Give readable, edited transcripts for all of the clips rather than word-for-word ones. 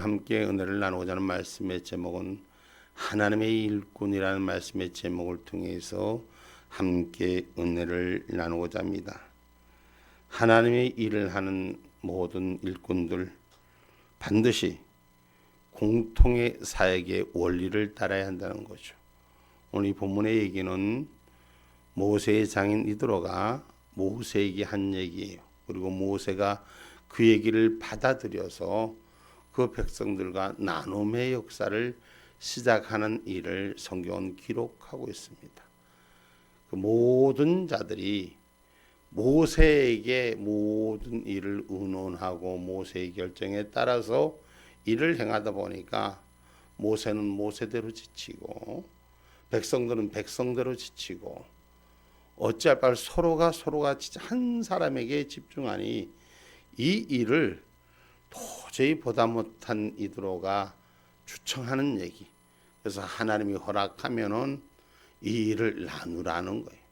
함께 은혜를 나누고자 하는 말씀의 제목은 하나님의 일꾼이라는 말씀의 제목을 통해서 함께 은혜를 나누고자 합니다. 하나님의 일을 하는 모든 일꾼들 반드시 공통의 사역의 원리를 따라야 한다는 거죠. 오늘 이 본문의 얘기는 모세의 장인 이드로가 모세에게 한 얘기예요. 그리고 모세가 그 얘기를 받아들여서 그 백성들과 나눔의 역사를 시작하는 일을 성경은 기록하고 있습니다. 그 모든 자들이 모세에게 모든 일을 의논하고 모세의 결정에 따라서 일을 행하다 보니까 모세는 모세대로 지치고 백성들은 백성대로 지치고 어찌할 바를 서로가 진짜 한 사람에게 집중하니 이 일을 도저히 보다 못한 이드로가 주청하는 얘기. 그래서 하나님이 허락하면은 이 일을 나누라는 거예요.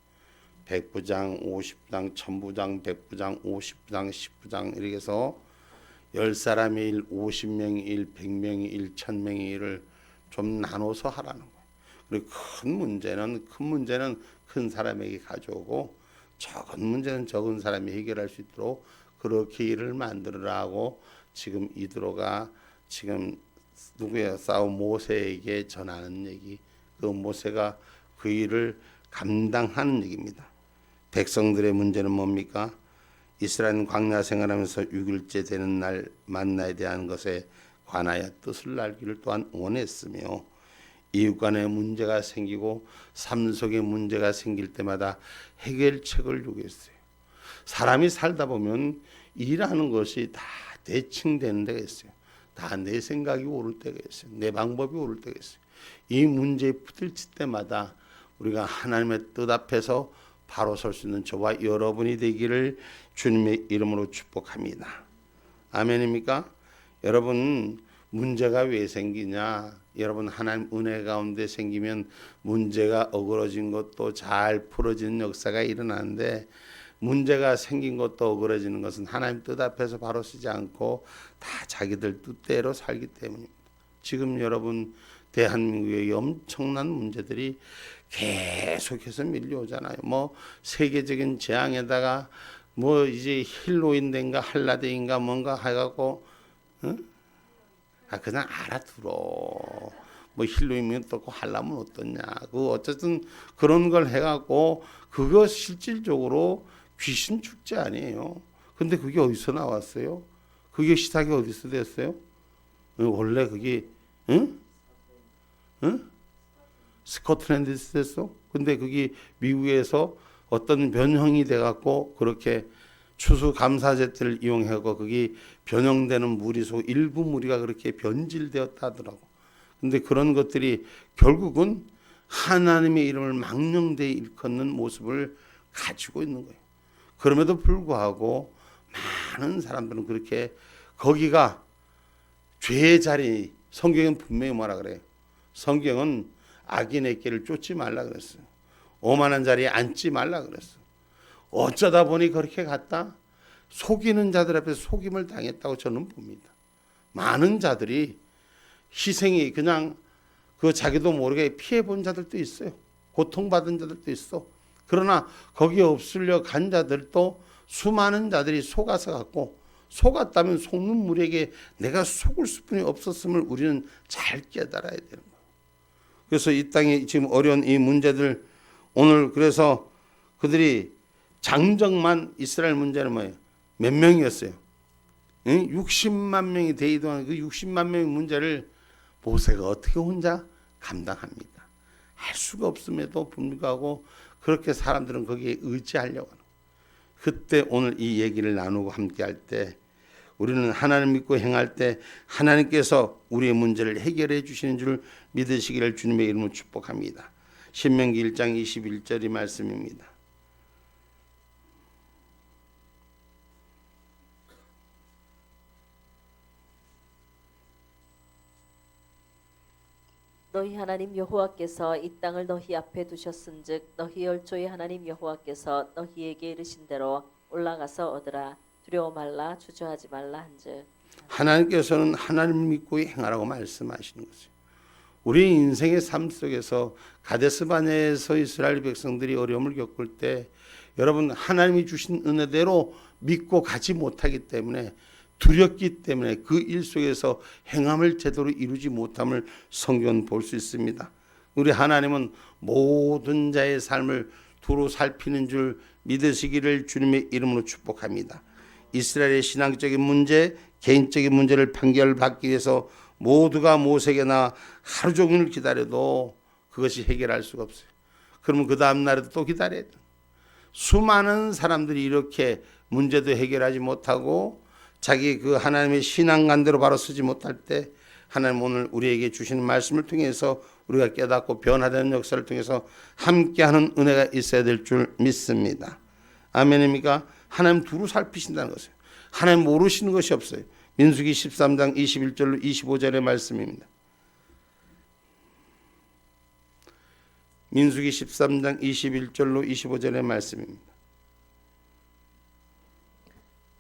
100부장, 50부장, 1000부장, 100부장, 50부장, 10부장 이렇게 해서 10사람의 일, 50명의 일, 100명의 일, 1000명의 일을 좀 나눠서 하라는 거예요. 그리고 큰 문제는 큰 사람에게 가져오고 적은 문제는 적은 사람이 해결할 수 있도록 그렇게 일을 만들으라고 지금 이드로가 지금 누구야 싸운 모세에게 전하는 얘기. 그 모세가 그 일을 감당하는 얘기입니다. 백성들의 문제는 뭡니까? 이스라엘 광야 생활하면서 6일째 되는 날 만나에 대한 것에 관하여 뜻을 알기를 또한 원했으며 이웃 간에 문제가 생기고 삶 속에 문제가 생길 때마다 해결책을 요구했어요. 사람이 살다 보면 일하는 것이 다 대칭되는 데가 있어요. 다 내 생각이 옳을 때가 있어요. 내 방법이 옳을 때가 있어요. 이 문제에 부딪힐 때마다 우리가 하나님의 뜻 앞에서 바로 설 수 있는 저와 여러분이 되기를 주님의 이름으로 축복합니다. 아멘입니까? 여러분 문제가 왜 생기냐? 여러분 하나님 은혜 가운데 생기면 문제가 어그러진 것도 잘 풀어지는 역사가 일어나는데 문제가 생긴 것도 어그러지는 것은 하나님 뜻 앞에서 바로 서지 않고 다 자기들 뜻대로 살기 때문입니다. 지금 여러분 대한민국의 엄청난 문제들이 계속해서 밀려오잖아요. 뭐 세계적인 재앙에다가 뭐 이제 힐로인데인가 한라데인가 뭔가 해갖고 그냥 알아들어. 뭐 힐로이면 어떻고 한라면 어떠냐. 그 어쨌든 그런 걸 해갖고 그거 실질적으로 귀신 축제 아니에요. 근데 그게 어디서 나왔어요? 그게 시작이 어디서 됐어요? 원래 그게 스코틀랜드에서 됐어. 근데 그게 미국에서 어떤 변형이 돼갖고 그렇게 추수감사제를 이용하고 그게 변형되는 무리소 일부 무리가 그렇게 변질되었다 하더라고. 근데 그런 것들이 결국은 하나님의 이름을 망령되이 일컫는 모습을 가지고 있는 거예요. 그럼에도 불구하고 많은 사람들은 그렇게 거기가 죄의 자리, 성경은 분명히 뭐라 그래요? 성경은 악인의 길을 쫓지 말라 그랬어요. 오만한 자리에 앉지 말라 그랬어요. 어쩌다 보니 그렇게 갔다 속이는 자들 앞에서 속임을 당했다고 저는 봅니다. 많은 자들이 희생이 그냥 그 자기도 모르게 피해 본 자들도 있어요. 고통받은 자들도 있어. 그러나 거기에 없으려 간 자들도 수많은 자들이 속아서 갔고 속았다면 속는 무리에게 내가 속을 수뿐이 없었음을 우리는 잘 깨달아야 되는 거예요. 그래서 이 땅에 지금 어려운 이 문제들 오늘 그래서 그들이 장정만 이스라엘 문제는 뭐예요? 몇 명이었어요? 60만 명이 되이동한 그 60만 명의 문제를 모세가 어떻게 혼자 감당합니다. 할 수가 없음에도 불구하고 그렇게 사람들은 거기에 의지하려고 하는 거예요. 그때 오늘 이 얘기를 나누고 함께 할 때 우리는 하나님 믿고 행할 때 하나님께서 우리의 문제를 해결해 주시는 줄 믿으시기를 주님의 이름으로 축복합니다. 신명기 1장 21절의 말씀입니다. 너희 하나님 여호와께서 이 땅을 너희 앞에 두셨은즉 너희 열조의 하나님 여호와께서 너희에게 이르신 대로 올라가서 얻으라. 두려워 말라 주저하지 말라 한즉 하나님께서는 하나님을 믿고 행하라고 말씀하시는 거죠. 우리 인생의 삶 속에서 가데스 바네에서 이스라엘 백성들이 어려움을 겪을 때 여러분 하나님이 주신 은혜대로 믿고 가지 못하기 때문에 두렵기 때문에 그 일 속에서 행함을 제대로 이루지 못함을 성경은 볼 수 있습니다. 우리 하나님은 모든 자의 삶을 두루 살피는 줄 믿으시기를 주님의 이름으로 축복합니다. 이스라엘의 신앙적인 문제, 개인적인 문제를 판결받기 위해서 모두가 모세에게 나 하루 종일 기다려도 그것이 해결할 수가 없어요. 그러면 그 다음 날에도 또 기다려야 돼요. 수많은 사람들이 이렇게 문제도 해결하지 못하고 자기 그 하나님의 신앙관대로 바로 서지 못할 때 하나님 오늘 우리에게 주시는 말씀을 통해서 우리가 깨닫고 변화되는 역사를 통해서 함께하는 은혜가 있어야 될 줄 믿습니다. 아멘입니까? 하나님 두루 살피신다는 것이에요. 하나님 모르시는 것이 없어요. 민수기 13장 21절로 25절의 말씀입니다. 민수기 13장 21절로 25절의 말씀입니다.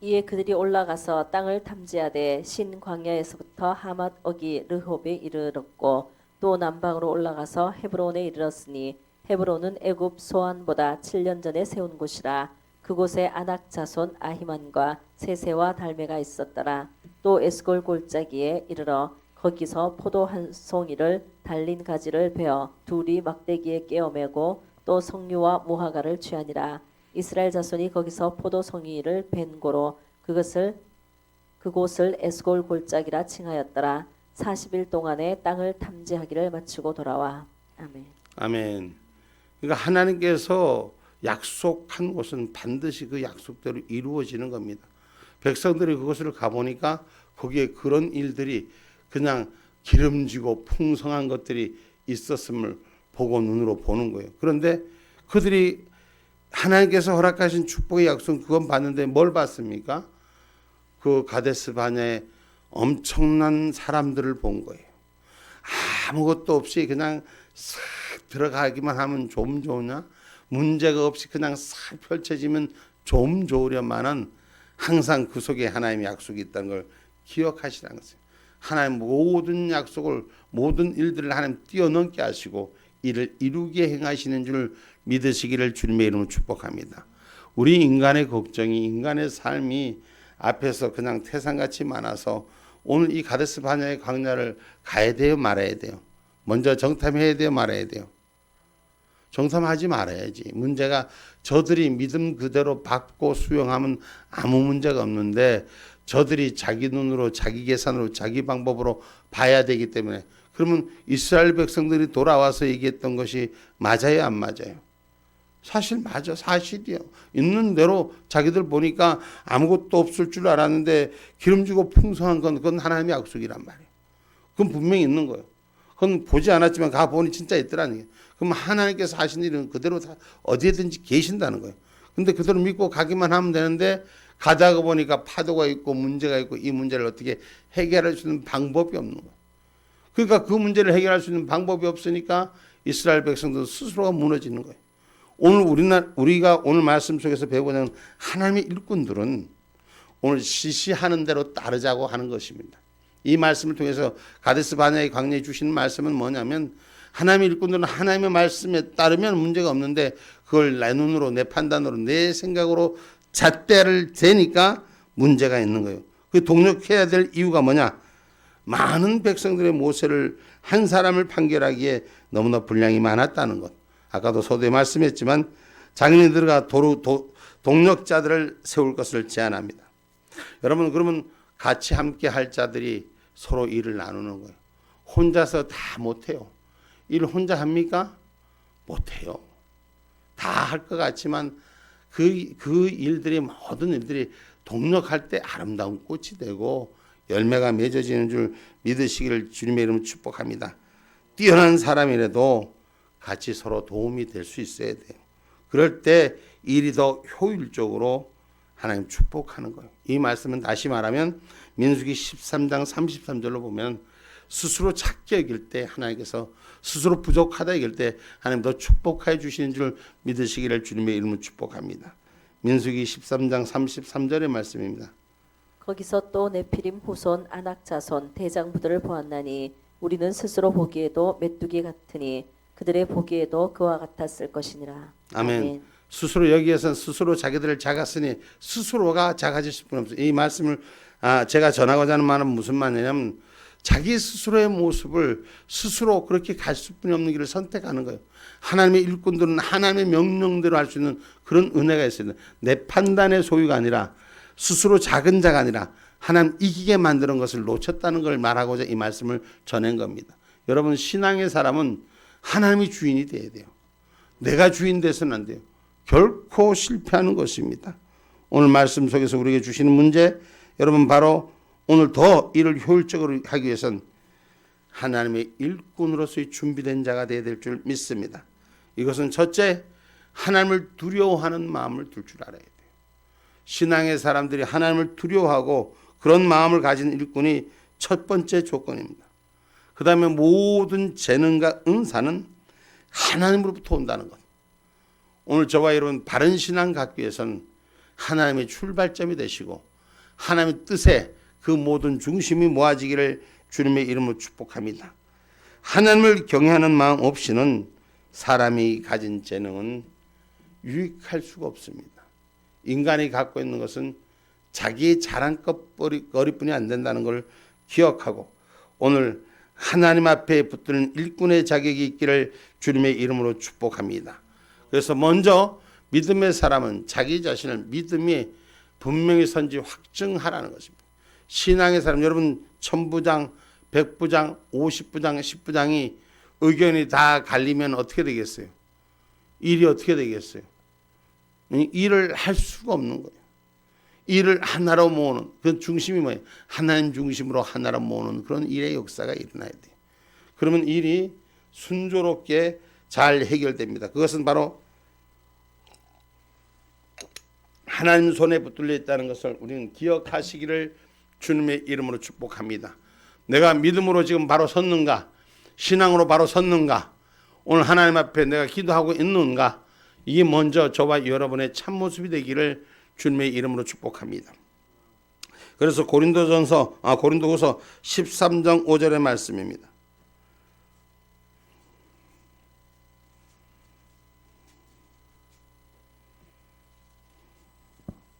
이에 그들이 올라가서 땅을 탐지하되 신 광야에서부터 하맛 어기 르홉에 이르렀고 또 남방으로 올라가서 헤브론에 이르렀으니 헤브론은 애굽 소안보다 7년 전에 세운 곳이라. 그곳에 아낙 자손 아히만과 세세와 달메가 있었더라. 또 에스골 골짜기에 이르러 거기서 포도 한 송이를 달린 가지를 베어 둘이 막대기에 깨어매고 또 석류와 무화과를 취하니라. 이스라엘 자손이 거기서 포도 송이를 벤 고로 그곳을 에스골 골짜기라 칭하였더라. 40일 동안에 땅을 탐지하기를 마치고 돌아와. 아멘. 아멘. 그러니까 하나님께서 약속한 곳은 반드시 그 약속대로 이루어지는 겁니다. 백성들이 그곳을 가보니까 거기에 그런 일들이 그냥 기름지고 풍성한 것들이 있었음을 보고 눈으로 보는 거예요. 그런데 그들이 하나님께서 허락하신 축복의 약속 그건 봤는데 뭘 봤습니까? 그 가데스 바냐에 엄청난 사람들을 본 거예요. 아무것도 없이 그냥 싹 들어가기만 하면 좀 좋으냐? 문제가 없이 그냥 싹 펼쳐지면 좀 좋으려만은 항상 그 속에 하나님의 약속이 있다는 걸 기억하시라는 거죠. 하나님 모든 약속을 모든 일들을 하나님 뛰어넘게 하시고 이를 이루게 행하시는 줄 믿으시기를 주님의 이름으로 축복합니다. 우리 인간의 걱정이 인간의 삶이 앞에서 그냥 태산같이 많아서 오늘 이 가데스 바냐의 광야를 가야 돼요 말아야 돼요? 먼저 정탐해야 돼요 말아야 돼요? 정탐하지 말아야지. 문제가 저들이 믿음 그대로 받고 수용하면 아무 문제가 없는데 저들이 자기 눈으로 자기 계산으로 자기 방법으로 봐야 되기 때문에 그러면 이스라엘 백성들이 돌아와서 얘기했던 것이 맞아요 안 맞아요? 사실 맞아. 사실이요. 있는 대로 자기들 보니까 아무것도 없을 줄 알았는데 기름지고 풍성한 건 그건 하나님의 약속이란 말이에요. 그건 분명히 있는 거예요. 그건 보지 않았지만 가보니 진짜 있더라는 거예요. 그럼 하나님께서 하신 일은 그대로 다 어디에든지 계신다는 거예요. 근데 그대로 믿고 가기만 하면 되는데 가다가 보니까 파도가 있고 문제가 있고 이 문제를 어떻게 해결할 수 있는 방법이 없는 거예요. 그러니까 그 문제를 해결할 수 있는 방법이 없으니까 이스라엘 백성들 스스로가 무너지는 거예요. 오늘 우리가 오늘 말씀 속에서 배우는 하나님의 일꾼들은 오늘 지시하는 대로 따르자고 하는 것입니다. 이 말씀을 통해서 가데스 바냐의 광야에 주시는 말씀은 뭐냐면 하나님의 일꾼들은 하나님의 말씀에 따르면 문제가 없는데 그걸 내 눈으로 내 판단으로 내 생각으로 잣대를 재니까 문제가 있는 거예요. 그 동력해야 될 이유가 뭐냐? 많은 백성들의 모세를 한 사람을 판결하기에 너무나 분량이 많았다는 것. 아까도 서두에 말씀했지만 장인들과 동력자들을 세울 것을 제안합니다. 여러분 그러면 같이 함께 할 자들이 서로 일을 나누는 거예요. 혼자서 다 못해요. 일 혼자 합니까? 못해요. 다 할 것 같지만 그 일들이 모든 일들이 동력할 때 아름다운 꽃이 되고 열매가 맺어지는 줄 믿으시기를 주님의 이름으로 축복합니다. 뛰어난 사람이라도 같이 서로 도움이 될 수 있어야 돼요. 그럴 때 일이 더 효율적으로 하나님 축복하는 거예요. 이 말씀은 다시 말하면 민수기 13장 33절로 보면 스스로 작게 여길 때 하나님께서 스스로 부족하다 여길 때 하나님 더 축복해 주시는 줄 믿으시기를 주님의 이름으로 축복합니다. 민수기 13장 33절의 말씀입니다. 거기서 또 네피림 후손 아낙 자손 대장부들을 보았나니 우리는 스스로 보기에도 메뚜기 같으니 그들의 보기에도 그와 같았을 것이니라. 아멘. 스스로 여기에선 스스로 자기들을 작았으니 스스로가 작아질 수뿐 없어요. 이 말씀을 제가 전하고자 하는 말은 무슨 말이냐면 자기 스스로의 모습을 스스로 그렇게 갈 수뿐이 없는 길을 선택하는 거예요. 하나님의 일꾼들은 하나님의 명령대로 할 수 있는 그런 은혜가 있어요. 내 판단의 소유가 아니라 스스로 작은 자가 아니라 하나님 이기게 만드는 것을 놓쳤다는 걸 말하고자 이 말씀을 전한 겁니다. 여러분 신앙의 사람은 하나님이 주인이 돼야 돼요. 내가 주인 돼서는 안 돼요. 결코 실패하는 것입니다. 오늘 말씀 속에서 우리에게 주시는 문제, 여러분 바로 오늘 더 이를 효율적으로 하기 위해서는 하나님의 일꾼으로서의 준비된 자가 되어야 될 줄 믿습니다. 이것은 첫째, 하나님을 두려워하는 마음을 둘 줄 알아야 돼요. 신앙의 사람들이 하나님을 두려워하고 그런 마음을 가진 일꾼이 첫 번째 조건입니다. 그 다음에 모든 재능과 은사는 하나님으로부터 온다는 것. 오늘 저와 여러분 바른 신앙 갖기 위해서는 하나님의 출발점이 되시고 하나님의 뜻에 그 모든 중심이 모아지기를 주님의 이름으로 축복합니다. 하나님을 경외하는 마음 없이는 사람이 가진 재능은 유익할 수가 없습니다. 인간이 갖고 있는 것은 자기의 자랑거리뿐이 안 된다는 걸 기억하고 오늘 하나님 앞에 붙드는 일꾼의 자격이 있기를 주님의 이름으로 축복합니다. 그래서 먼저 믿음의 사람은 자기 자신을 믿음이 분명히 선지 확증하라는 것입니다. 신앙의 사람 여러분 1000부장, 100부장, 50부장, 10부장이 의견이 다 갈리면 어떻게 되겠어요? 일이 어떻게 되겠어요? 일을 할 수가 없는 거예요. 일을 하나로 모으는 그 중심이 뭐예요? 하나님 중심으로 하나로 모으는 그런 일의 역사가 일어나야 돼요. 그러면 일이 순조롭게 잘 해결됩니다. 그것은 바로 하나님 손에 붙들려 있다는 것을 우리는 기억하시기를 주님의 이름으로 축복합니다. 내가 믿음으로 지금 바로 섰는가? 신앙으로 바로 섰는가? 오늘 하나님 앞에 내가 기도하고 있는가? 이게 먼저 저와 여러분의 참모습이 되기를 주님의 이름으로 축복합니다. 그래서 고린도후서 13장 5절의 말씀입니다.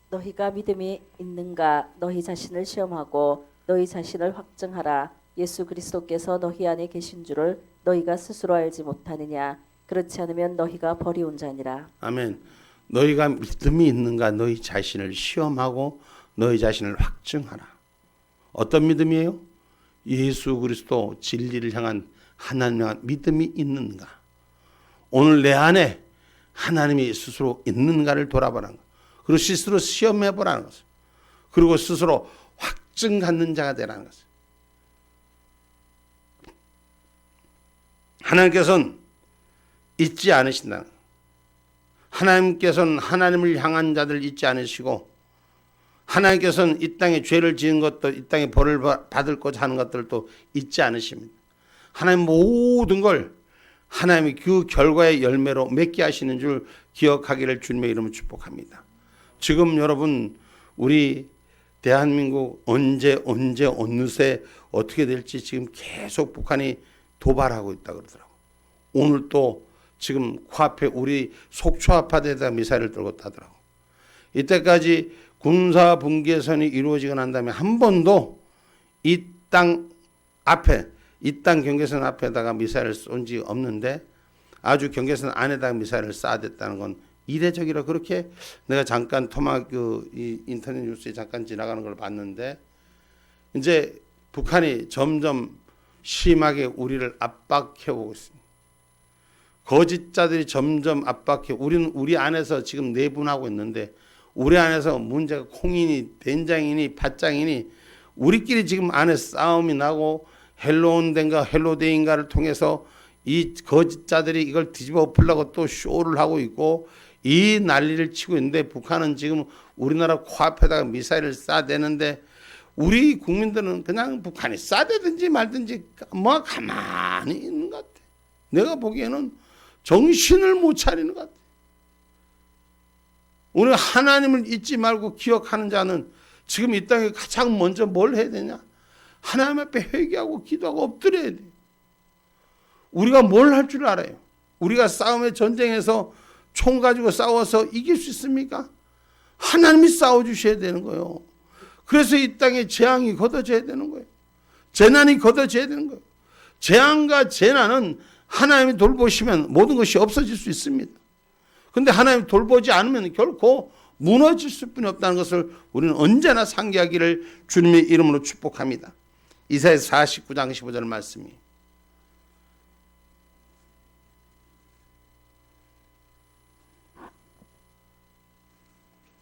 너희가 믿음이 있는가 너희 자신을 시험하고 너희 자신을 확증하라. 예수 그리스도께서 너희 안에 계신 줄을 너희가 스스로 알지 못하느냐. 그렇지 않으면 너희가 버리온 자니라. 아멘. 너희가 믿음이 있는가 너희 자신을 시험하고 너희 자신을 확증하라. 어떤 믿음이에요? 예수 그리스도 진리를 향한 하나님 향한 믿음이 있는가. 오늘 내 안에 하나님이 스스로 있는가를 돌아보라는 것. 그리고 스스로 시험해보라는 것을. 그리고 스스로 확증 갖는 자가 되라는 것을. 하나님께서는 잊지 않으신다는 것. 하나님께서는 하나님을 향한 자들 잊지 않으시고 하나님께서는 이 땅에 죄를 지은 것도 이 땅에 벌을 받을고자 하는 것들도 잊지 않으십니다. 하나님 모든 걸 하나님이 그 결과의 열매로 맺게 하시는 줄 기억하기를 주님의 이름으로 축복합니다. 지금 여러분 우리 대한민국 언제 어느새 어떻게 될지 지금 계속 북한이 도발하고 있다 그러더라고. 오늘 또 지금 코앞에 우리 속초 아파트에다 미사일을 들고 따더라고. 이때까지 군사 분계선이 이루어지고 난 다음에 한 번도 이 땅 앞에 이 땅 경계선 앞에다가 미사일을 쏜 적이 없는데 아주 경계선 안에다가 미사일을 쏴댔다는 건 이례적이라 그렇게 내가 잠깐 이 인터넷 뉴스에 잠깐 지나가는 걸 봤는데 이제 북한이 점점 심하게 우리를 압박해 오고 있습니다. 거짓자들이 점점 압박해 우리는 우리 안에서 지금 내분하고 있는데 우리 안에서 문제가 콩이니 된장이니 팥장이니 우리끼리 지금 안에 싸움이 나고 헬로운데인가 헬로데인가를 통해서 이 거짓자들이 이걸 뒤집어 엎으려고 또 쇼를 하고 있고 이 난리를 치고 있는데 북한은 지금 우리나라 코앞에다가 미사일을 쏴대는데 우리 국민들은 그냥 북한이 쏴대든지 말든지 뭐 가만히 있는 것 같아. 내가 보기에는 정신을 못 차리는 것 같아. 우리 하나님을 잊지 말고 기억하는 자는 지금 이 땅에 가장 먼저 뭘 해야 되냐? 하나님 앞에 회개하고 기도하고 엎드려야 돼요. 우리가 뭘 할 줄 알아요? 우리가 싸움의 전쟁에서 총 가지고 싸워서 이길 수 있습니까? 하나님이 싸워주셔야 되는 거예요. 그래서 이 땅에 재앙이 걷어져야 되는 거예요. 재난이 걷어져야 되는 거예요. 재앙과 재난은 하나님이 돌보시면 모든 것이 없어질 수 있습니다. 그런데 하나님이 돌보지 않으면 결코 무너질 수뿐이 없다는 것을 우리는 언제나 상기하기를 주님의 이름으로 축복합니다. 이사야서 49장 15절 말씀이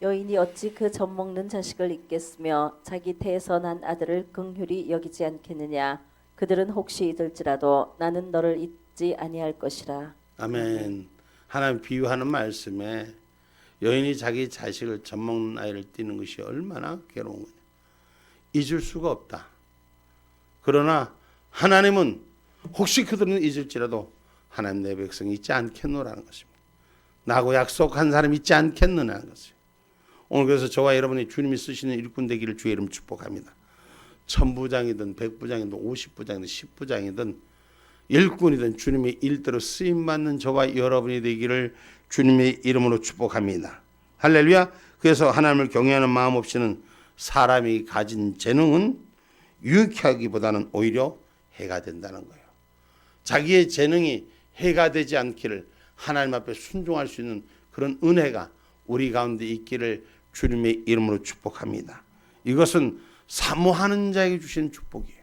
여인이 어찌 그 젖먹는 자식을 잊겠으며 자기 태에서 난 아들을 긍휼히 여기지 않겠느냐. 그들은 혹시 잊을지라도 나는 너를 잊지 아니할 것이라. 아멘. 하나님 비유하는 말씀에 여인이 자기 자식을 젖먹는 아이를 띠는 것이 얼마나 괴로운 거냐. 잊을 수가 없다. 그러나 하나님은 혹시 그들은 잊을지라도 하나님 내 백성이 잊지 않겠노라는 것입니다. 나하고 약속한 사람 잊지 않겠느냐는 것이에요. 오늘 그래서 저와 여러분이 주님이 쓰시는 일꾼 되기를 주의 이름 축복합니다. 1000부장이든 100부장이든 50부장이든 10부장이든 일꾼이든 주님의 일대로 쓰임받는 저와 여러분이 되기를 주님의 이름으로 축복합니다. 할렐루야. 그래서 하나님을 경외하는 마음 없이는 사람이 가진 재능은 유익하기보다는 오히려 해가 된다는 거예요. 자기의 재능이 해가 되지 않기를 하나님 앞에 순종할 수 있는 그런 은혜가 우리 가운데 있기를 주님의 이름으로 축복합니다. 이것은 사모하는 자에게 주시는 축복이에요.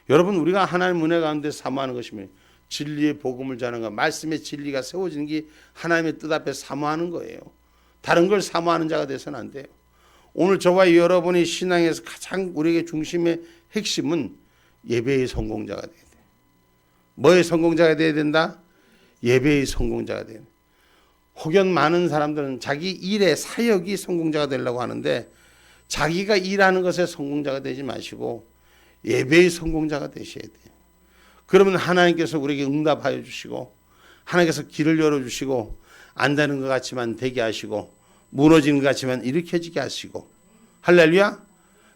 여러분, 우리가 하나님 은혜 가운데 사모하는 것이면 진리의 복음을 전하는 것, 말씀의 진리가 세워지는 게 하나님의 뜻 앞에 사모하는 거예요. 다른 걸 사모하는 자가 돼서는 안 돼요. 오늘 저와 여러분이 신앙에서 가장 우리에게 중심의 핵심은 예배의 성공자가 돼야 돼요. 뭐의 성공자가 돼야 된다? 예배의 성공자가 돼야 돼요. 혹연 많은 사람들은 자기 일의 사역이 성공자가 되려고 하는데 자기가 일하는 것에 성공자가 되지 마시고 예배의 성공자가 되셔야 돼요. 그러면 하나님께서 우리에게 응답하여 주시고 하나님께서 길을 열어주시고 안 되는 것 같지만 되게 하시고 무너지는 것 같지만 일으켜지게 하시고 할렐루야.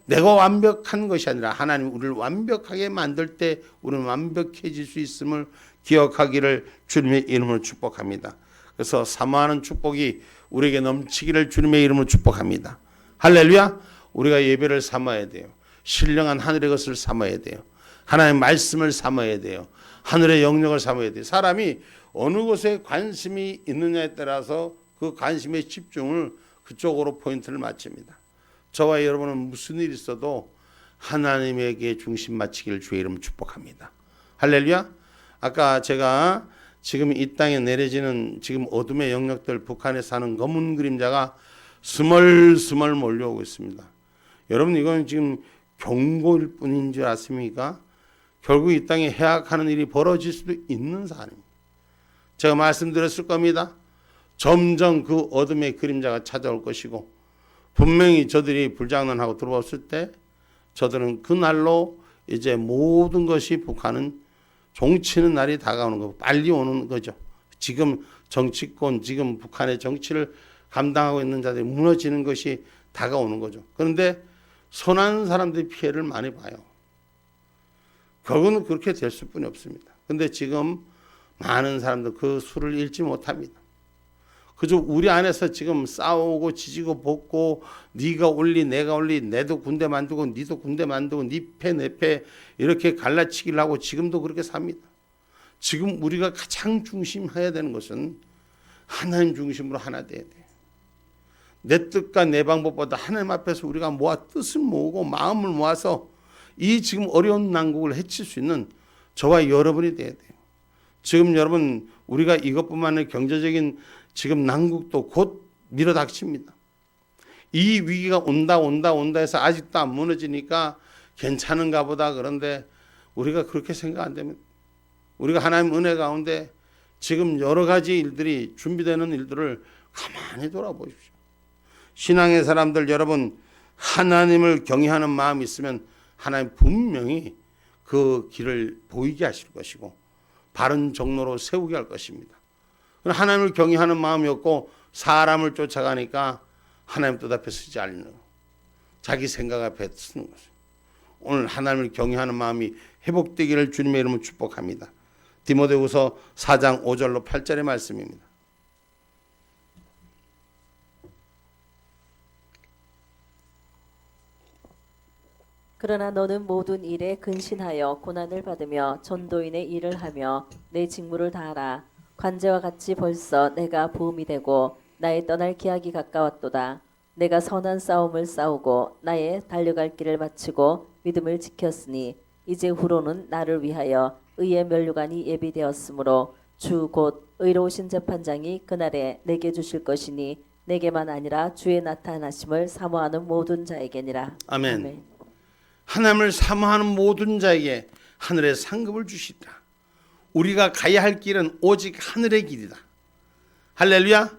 내가 완벽한 것이 아니라 하나님 우리를 완벽하게 만들 때 우리는 완벽해질 수 있음을 기억하기를 주님의 이름으로 축복합니다. 그래서 사모하는 축복이 우리에게 넘치기를 주님의 이름으로 축복합니다. 할렐루야. 우리가 예배를 삼아야 돼요. 신령한 하늘의 것을 삼아야 돼요. 하나님의 말씀을 삼아야 돼요. 하늘의 영역을 삼아야 돼요. 사람이 어느 곳에 관심이 있느냐에 따라서 그 관심의 집중을 그쪽으로 포인트를 맞춥니다. 저와 여러분은 무슨 일이 있어도 하나님에게 중심 맞추기를 주의 이름으로 축복합니다. 할렐루야. 아까 제가 지금 이 땅에 내려지는 지금 어둠의 영역들, 북한에 사는 검은 그림자가 스멀스멀 몰려오고 있습니다. 여러분, 이건 지금 경고일 뿐인 줄 아십니까? 결국 이 땅에 해악하는 일이 벌어질 수도 있는 사안입니다. 제가 말씀드렸을 겁니다. 점점 그 어둠의 그림자가 찾아올 것이고 분명히 저들이 불장난하고 들어왔을 때 저들은 그날로 이제 모든 것이 북한은 종치는 날이 다가오는 거고 빨리 오는 거죠. 지금 정치권, 지금 북한의 정치를 감당하고 있는 자들이 무너지는 것이 다가오는 거죠. 그런데 선한 사람들이 피해를 많이 봐요. 결국은 그렇게 될 수뿐이 없습니다. 그런데 지금 많은 사람들 그 수를 잃지 못합니다. 그저 우리 안에서 지금 싸우고 지지고 볶고 네가 올리 내가 올리 내도 군대 만들고 니도 군대 만들고 네 패 내 패 이렇게 갈라치기를 하고 지금도 그렇게 삽니다. 지금 우리가 가장 중심해야 되는 것은 하나님 중심으로 하나 돼야 돼요. 내 뜻과 내 방법보다 하나님 앞에서 우리가 모아 뜻을 모으고 마음을 모아서 이 지금 어려운 난국을 해칠 수 있는 저와 여러분이 돼야 돼요. 지금 여러분 우리가 이것뿐만 아니라 경제적인 지금 난국도 곧 밀어닥칩니다. 이 위기가 온다 해서 아직도 안 무너지니까 괜찮은가 보다. 그런데 우리가 그렇게 생각 안 됩니다. 우리가 하나님 은혜 가운데 지금 여러 가지 일들이 준비되는 일들을 가만히 돌아보십시오. 신앙의 사람들 여러분 하나님을 경외하는 마음이 있으면 하나님 분명히 그 길을 보이게 하실 것이고 바른 정로로 세우게 할 것입니다. 하나님을 경외하는 마음이 없고 사람을 쫓아가니까 하나님 뜻 앞에 서지 않는 자기 생각 앞에 쓰는 것입니다. 오늘 하나님을 경외하는 마음이 회복되기를 주님의 이름으로 축복합니다. 디모데후서 4장 5절로 8절의 말씀입니다. 그러나 너는 모든 일에 근신하여 고난을 받으며 전도인의 일을 하며 내 직무를 다하라. 관제와 같이 벌써 내가 부음이 되고 나의 떠날 기약이 가까웠도다. 내가 선한 싸움을 싸우고 나의 달려갈 길을 마치고 믿음을 지켰으니 이제 후로는 나를 위하여 의의 면류관이 예비되었으므로 주 곧 의로우신 재판장이 그날에 내게 주실 것이니 내게만 아니라 주의 나타나심을 사모하는 모든 자에게니라. 아멘. 하나님을 사모하는 모든 자에게 하늘의 상급을 주시리라. 우리가 가야 할 길은 오직 하늘의 길이다. 할렐루야.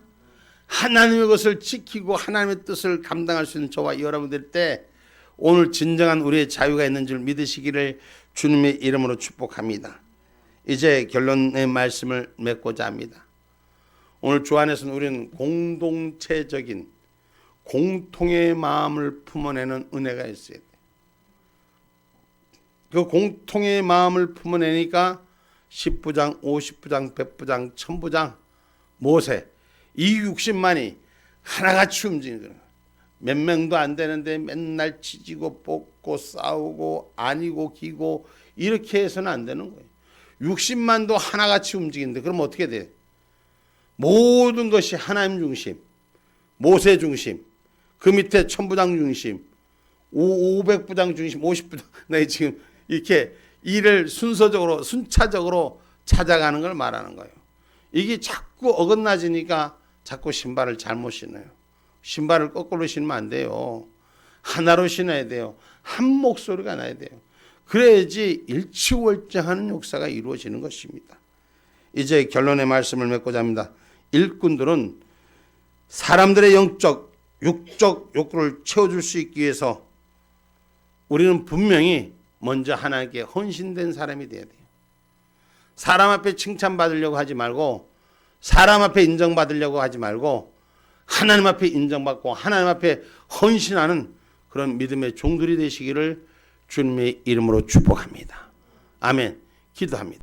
하나님의 것을 지키고 하나님의 뜻을 감당할 수 있는 저와 여러분들 때 오늘 진정한 우리의 자유가 있는 줄 믿으시기를 주님의 이름으로 축복합니다. 이제 결론의 말씀을 맺고자 합니다. 오늘 주 안에서는 우리는 공동체적인 공통의 마음을 품어내는 은혜가 있어야 돼요. 그 공통의 마음을 품어내니까 10부장, 50부장, 100부장, 1000부장, 모세 이 60만이 하나같이 움직이는 거예요. 몇 명도 안 되는데 맨날 치지고 뽑고 싸우고 아니고 기고 이렇게 해서는 안 되는 거예요. 60만도 하나같이 움직이는데 그럼 어떻게 돼요? 모든 것이 하나님 중심, 모세 중심, 그 밑에 1000부장 중심, 500부장 중심, 50부장 네, 지금 이렇게 일을 순서적으로 순차적으로 찾아가는 걸 말하는 거예요. 이게 자꾸 어긋나지니까 자꾸 신발을 잘못 신어요. 신발을 거꾸로 신으면 안 돼요. 하나로 신어야 돼요. 한 목소리가 나야 돼요. 그래야지 일치월장하는 역사가 이루어지는 것입니다. 이제 결론의 말씀을 맺고자 합니다. 일꾼들은 사람들의 영적, 육적 욕구를 채워줄 수 있기 위해서 우리는 분명히 먼저 하나님께 헌신된 사람이 되어야 돼요. 사람 앞에 칭찬받으려고 하지 말고 사람 앞에 인정받으려고 하지 말고 하나님 앞에 인정받고 하나님 앞에 헌신하는 그런 믿음의 종들이 되시기를 주님의 이름으로 축복합니다. 아멘. 기도합니다.